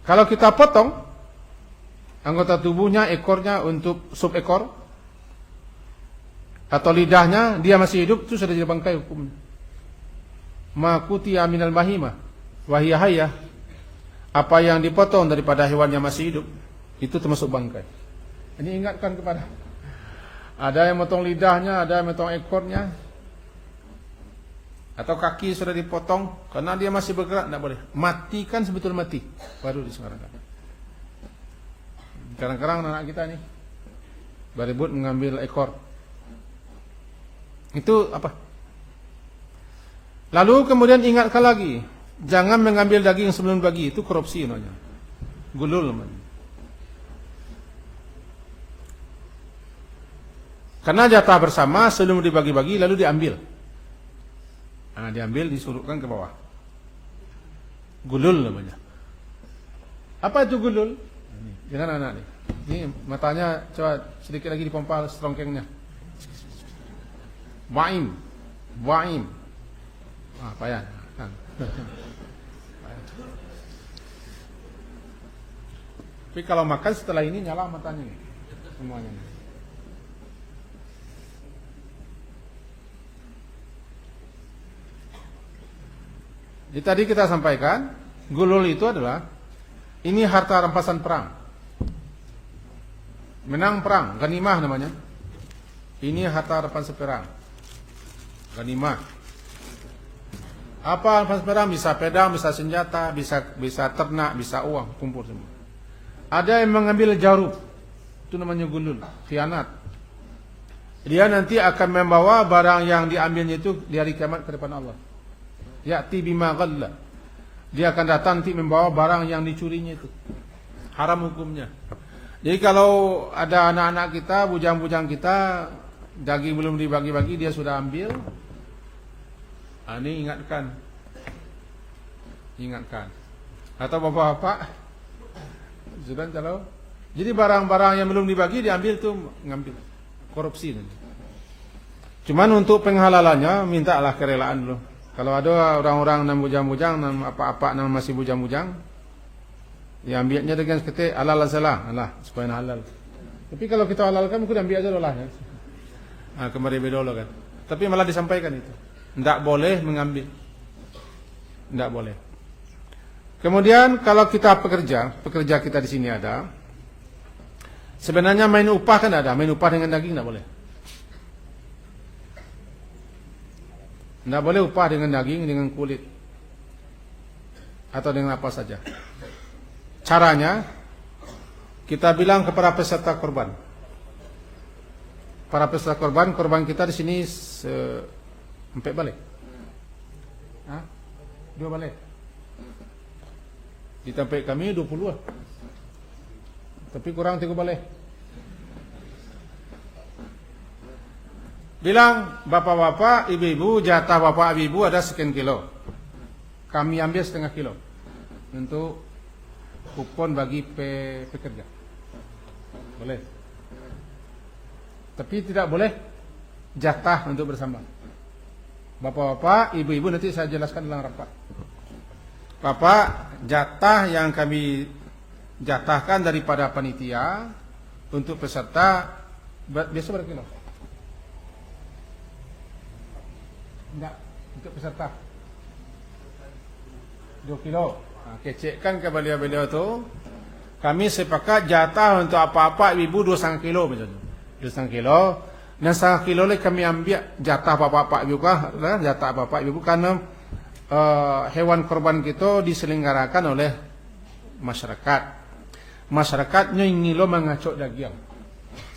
Kalau kita potong anggota tubuhnya, ekornya untuk sup ekor, atau lidahnya, dia masih hidup, itu sudah jadi bangkai hukumnya. Ma kutiya minal bahimah wa hiya hayyah. Apa yang dipotong daripada hewan yang masih hidup, itu termasuk bangkai. Ini ingatkan kepada, ada yang motong lidahnya, ada yang motong ekornya, atau kaki sudah dipotong karena dia masih bergerak, tidak boleh. Matikan sebetul mati, baru disekarangkan. Kadang-kadang anak kita nih berebut mengambil ekor. Itu apa? Lalu kemudian ingatkan lagi, jangan mengambil daging sebelum bagi, itu korupsi namanya. Gulul namanya. Karena jatah bersama sebelum dibagi-bagi lalu diambil. Diambil, disuruhkan ke bawah. Gulul namanya. Apa itu gulul? Jangan anak nih. Ini matanya coba sedikit lagi dipompa strongkengnya. Waim. Payah. Tapi kalau makan setelah ini nyala matanya nih, semuanya. Jadi tadi kita sampaikan, gulul itu adalah ini harta rampasan perang. Menang perang, ghanimah namanya. Ini harta rampasan perang. Ghanimah. Apa rampasan perang? Bisa pedang, bisa senjata, bisa ternak, bisa uang, kumpul semua. Ada yang mengambil jarub, itu namanya gulul, khianat. Dia nanti akan membawa barang yang diambilnya itu di hari kiamat ke depan Allah. Ya'ti bima ghalla. Dia akan datang nanti membawa barang yang dicurinya itu. Haram hukumnya. Jadi kalau ada anak-anak kita, bujang-bujang kita, daging belum dibagi-bagi, dia sudah ambil. Ini ingatkan. Atau bapak-bapak sudah kalau. Jadi barang-barang yang belum dibagi diambil tuh, ngambil. Korupsi nanti. Cuman untuk penghalalannya mintalah kerelaan dulu. Kalau ada orang-orang nam bujang-bujang, nam apa-apa nam masih bujang-bujang, ya ambilnya dengan ketik halal salah, supaya halal. Tapi kalau kita halalkan mungkin ambil aja dulu lah. Kembali bedolo kan. Tapi malah disampaikan itu. Tidak boleh mengambil. Tidak boleh. Kemudian kalau kita pekerja kita di sini ada. Sebenarnya main upah kan ada, main upah dengan daging tidak boleh. Tidak boleh upah dengan daging, dengan kulit, atau dengan apa saja. Caranya, kita bilang kepada peserta korban. Para peserta korban kita di sini 4 balik. 2 balik. Di tempat kami 20 lah. Tapi kurang 3 balik. Bilang, bapak-bapak, ibu-ibu, jatah bapak ibu ada sekian kilo. Kami ambil setengah kilo untuk kupon bagi pekerja. Boleh. Tapi tidak boleh jatah untuk bersama. Bapak-bapak, ibu-ibu nanti saya jelaskan dalam rapat. Bapak, jatah yang kami jatahkan daripada panitia untuk peserta biasa berapa kilo? Enggak, untuk peserta 2 kilo. Kecekkan ke beliau-beliau tu, kami sepakat jatah untuk apa-apa ibu 2,5 kilo misalnya. 2,5 kilo. Dan 1,5 kilo lagi kami ambil jatah bapak-bapak ibu kah? Jatah bapak ibu karena hewan korban kita diselenggarakan oleh masyarakat. Masyarakatnya ingin mengacok daging.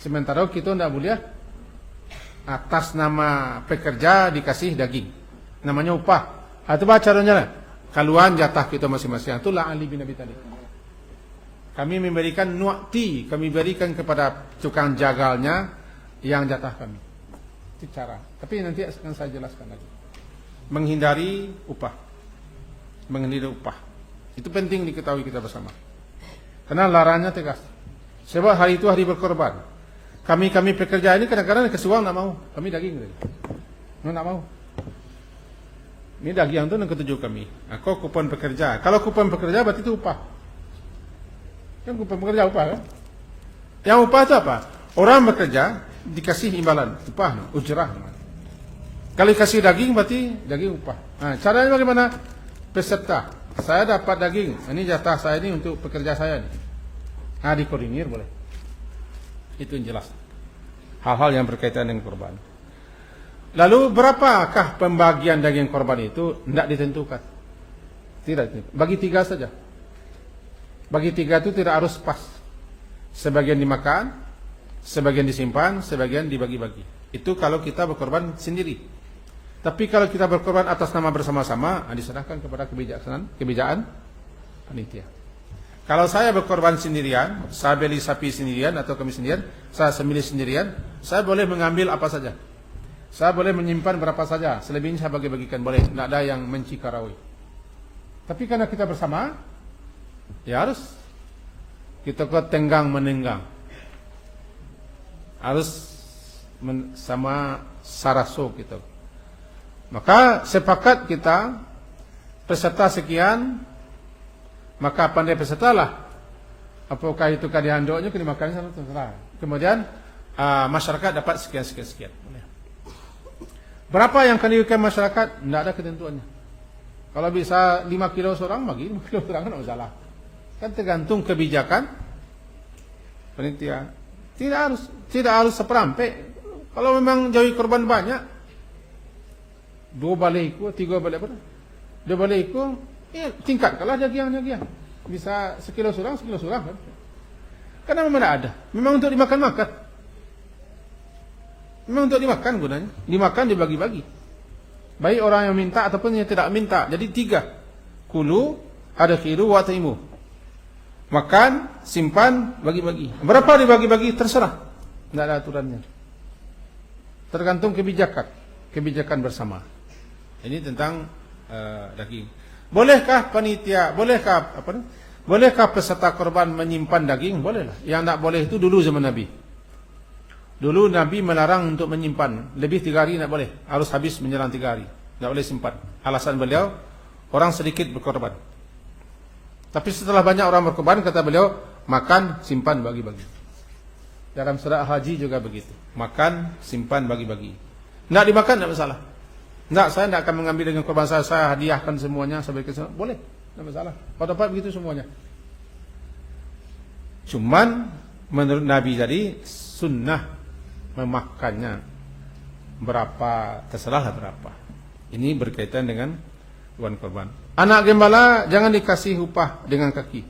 Sementara kita tidak boleh atas nama pekerja dikasih daging. Namanya upah. Atau baca caranya, kaluan jatah kita masing-masing. Itulah Ali bin Abi Thalib. Kami memberikan nu'ti, kami berikan kepada tukang jagalnya yang jatah kami. Itu cara. Tapi nanti akan saya jelaskan lagi. Menghindari upah. Menghindari upah. Itu penting diketahui kita bersama. Karena larangannya tegas. Sebab hari itu hari berkorban. Kami pekerja ini kadang-kadang kasih uang nak mau. Kami daging. Nak mau. Ini daging itu yang ketujuh kami. Kau kupon pekerja. Kalau kupon pekerja berarti itu upah. Kan kupon pekerja upah kan? Yang upah itu apa? Orang bekerja dikasih imbalan, upah, ujrah. Kalau dikasih daging berarti daging upah. Nah, caranya bagaimana? Peserta. Saya dapat daging. Ini jatah saya ini untuk pekerja saya nih. Nah, dikoordinir boleh. Itu yang jelas. Hal-hal yang berkaitan dengan korban. Lalu berapakah pembagian daging korban itu? Tidak ditentukan. Tidak ditentukan. Bagi 3 saja. Bagi 3 itu tidak harus pas. Sebagian dimakan, sebagian disimpan, sebagian dibagi-bagi. Itu kalau kita berkorban sendiri. Tapi kalau kita berkorban atas nama bersama-sama, diserahkan kepada kebijakan panitia. Kalau saya berkorban sendirian, saya beli sapi sendirian atau kami sendirian, saya sembelih sendirian, saya boleh mengambil apa saja. Saya boleh menyimpan berapa saja, selebihnya saya bagi-bagikan boleh, tidak ada yang mencikarawai. Tapi karena kita bersama, ya harus kita kok tenggang menenggang, harus sama saraso kita. Maka sepakat kita peserta sekian, maka pandai peserta lah. Apakah itu kadihandoknya kena makan sama terserah. Kemudian masyarakat dapat sekian. Berapa yang akan diberikan masyarakat? Tidak ada ketentuannya. Kalau bisa 5 kilo seorang, bagi 5 kilo seorang tidak masalah. Kan tergantung kebijakan panitia. Tidak harus seperampe. Kalau memang jauhi korban banyak, 2 baliku, 3 balik apa? 2 baliku, ya tingkatkanlah jagian. Bisa sekilo seorang kan? Karena memang tidak ada. Memang untuk dimakan-makan. Memang untuk dimakan gunanya. Dimakan, dibagi-bagi. Baik orang yang minta ataupun yang tidak minta. Jadi 3. Kulu, adkhilu, wa taimu. Makan, simpan, bagi-bagi. Berapa dibagi-bagi terserah. Tidak ada aturannya. Tergantung kebijakan bersama. Ini tentang daging. Bolehkah panitia, bolehkah peserta korban menyimpan daging? Bolehlah. Yang tidak boleh itu dulu zaman Nabi. Dulu Nabi melarang untuk menyimpan. Lebih 3 hari tidak boleh. Harus habis menjelang 3 hari. Tidak boleh simpan. Alasan beliau, orang sedikit berkorban. Tapi setelah banyak orang berkorban, kata beliau, makan, simpan, bagi-bagi. Dalam surah haji juga begitu. Makan, simpan, bagi-bagi. Tidak dimakan, tidak masalah. Tidak, saya tidak akan mengambil dengan korban saya hadiahkan semuanya. Boleh, tidak masalah. Kalau dapat begitu semuanya. Cuman, menurut Nabi tadi, sunnah memakannya berapa, terserahlah berapa. Ini berkaitan dengan hewan korban. Anak gembala jangan dikasih upah dengan kaki.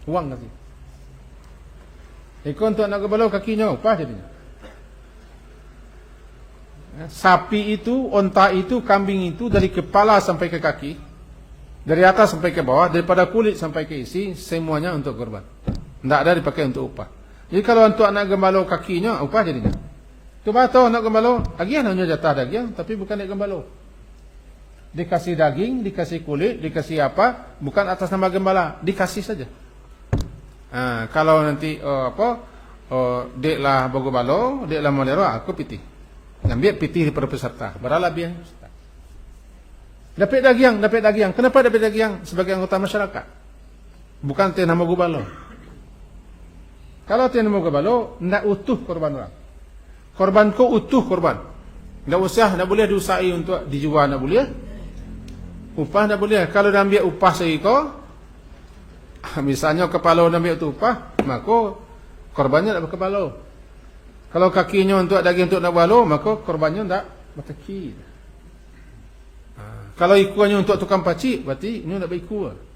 Uang kasih. Ikut untuk anak gembala kakinya upah jadinya. Sapi itu, onta itu, kambing itu dari kepala sampai ke kaki, dari atas sampai ke bawah, daripada kulit sampai ke isi, semuanya untuk korban. Tidak ada dipakai untuk upah. Jadi kalau untuk anak gembala kakinya, upah jadinya. Itu batu anak gembala, agian hanya jatah daging, tapi bukan anak gembala. Dikasih daging, dikasih kulit, dikasih apa, bukan atas nama gembala, dikasih saja. Kalau nanti dek lah bogobalo, dek lah molero, aku pitih. Ambil pitih daripada peserta, beralah biar peserta. Dapat daging. Kenapa dapat daging? Sebagai anggota masyarakat, bukan nama gobalo. Kalau tiada mau gabalo, tidak utuh korban orang. Korbanku utuh korban. Tidak usah, tidak boleh diusai untuk dijual, tidak boleh. Upah tidak boleh. Kalau dia ambil upah seiko, misalnya kepala dia ambil untuk upah, maka korbannya tidak berkepala. Kalau kakinya untuk daging untuk nak balo, maka korbannya tidak berkaki. Kalau ikuannya untuk tukang pacik, berarti ini tidak berikut.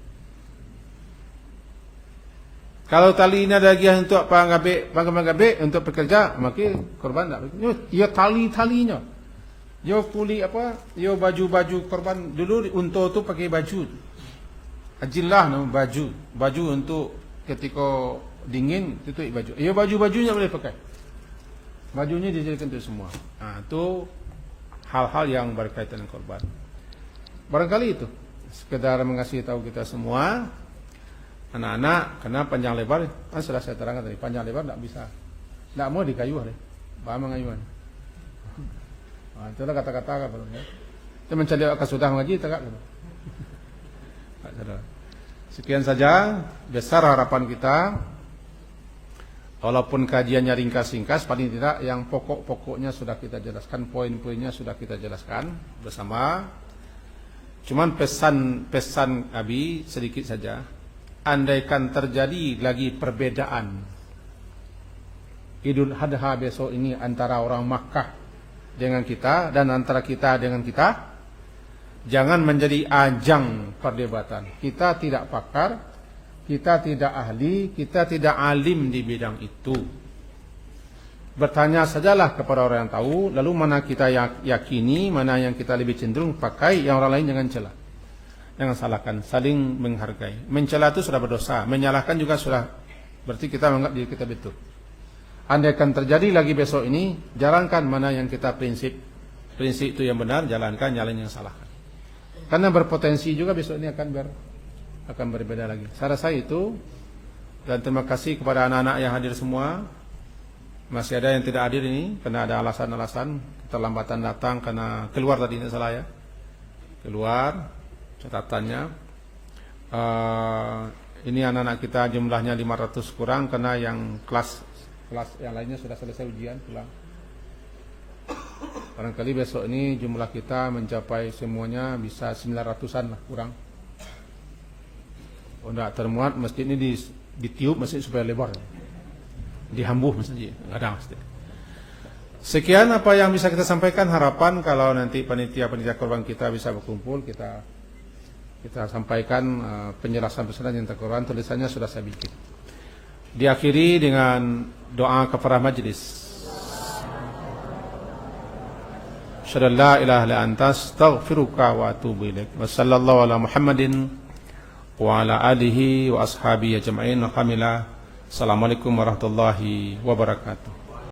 Kalau tali ini ada lagi untuk panggabe untuk pekerja, maka korban tak. Ia tali-talinya. Yo puli apa? Yo baju-baju korban dulu unta tu pakai baju. Ajillah nama baju. Baju untuk ketika dingin itu baju. Yo baju-bajunya boleh pakai. Bajunya dijadikan untuk semua. Itu hal-hal yang berkaitan dengan korban. Barangkali itu sekedar mengasih tahu kita semua, anak-anak, karena panjang lebar kan sudah saya terangkan tadi, panjang lebar tidak bisa, tidak mau dikayuh deh, paham mengayuhan. Itulah kata-kata apa ya? Kita mencari akan sudah mengaji tak gitu. Sekian saja, besar harapan kita. Walaupun kajiannya ringkas-ringkas, paling tidak yang pokok-pokoknya sudah kita jelaskan, poin-poinnya sudah kita jelaskan bersama. Cuman pesan Abi sedikit saja. Andaikan terjadi lagi perbedaan Idul Adha besok ini antara orang Makkah dengan kita dan antara kita dengan kita, jangan menjadi ajang perdebatan. Kita tidak pakar, kita tidak ahli, kita tidak alim di bidang itu. Bertanya sajalah kepada orang yang tahu, lalu mana kita yakini, mana yang kita lebih cenderung pakai, yang orang lain jangan celah. Jangan salahkan, saling menghargai. Mencela itu sudah berdosa, menyalahkan juga sudah berarti kita menganggap diri kita betul. Andaikan terjadi lagi besok ini, jalankan mana yang kita prinsip itu yang benar, jalankan, jalan yang salahkan. Karena berpotensi juga besok ini akan berbeda lagi. Saya rasa itu, dan terima kasih kepada anak-anak yang hadir semua. Masih ada yang tidak hadir ini karena ada alasan-alasan keterlambatan datang karena keluar tadi ini salah ya. Keluar catatannya. Ini anak-anak kita jumlahnya 500 kurang karena yang kelas yang lainnya sudah selesai ujian pulang. Barangkali besok ini jumlah kita mencapai semuanya bisa 900-an lah kurang. Oh tidak termuat masjid ini ditiup masjid supaya lebar. Dihambuh masjid, ada masjid. Sekian apa yang bisa kita sampaikan. Harapan kalau nanti panitia korban kita bisa berkumpul, kita sampaikan penjelasan yang terkorban. Tulisannya sudah saya bikin. Diakhiri dengan doa kepada majelis. Asyhadu an la ilaha illa anta astaghfiruka wa atubu ilaik. Wa sallallahu ala Muhammadin wa ala alihi wa ashabihi ajma'in. Assalamualaikum warahmatullahi wabarakatuh.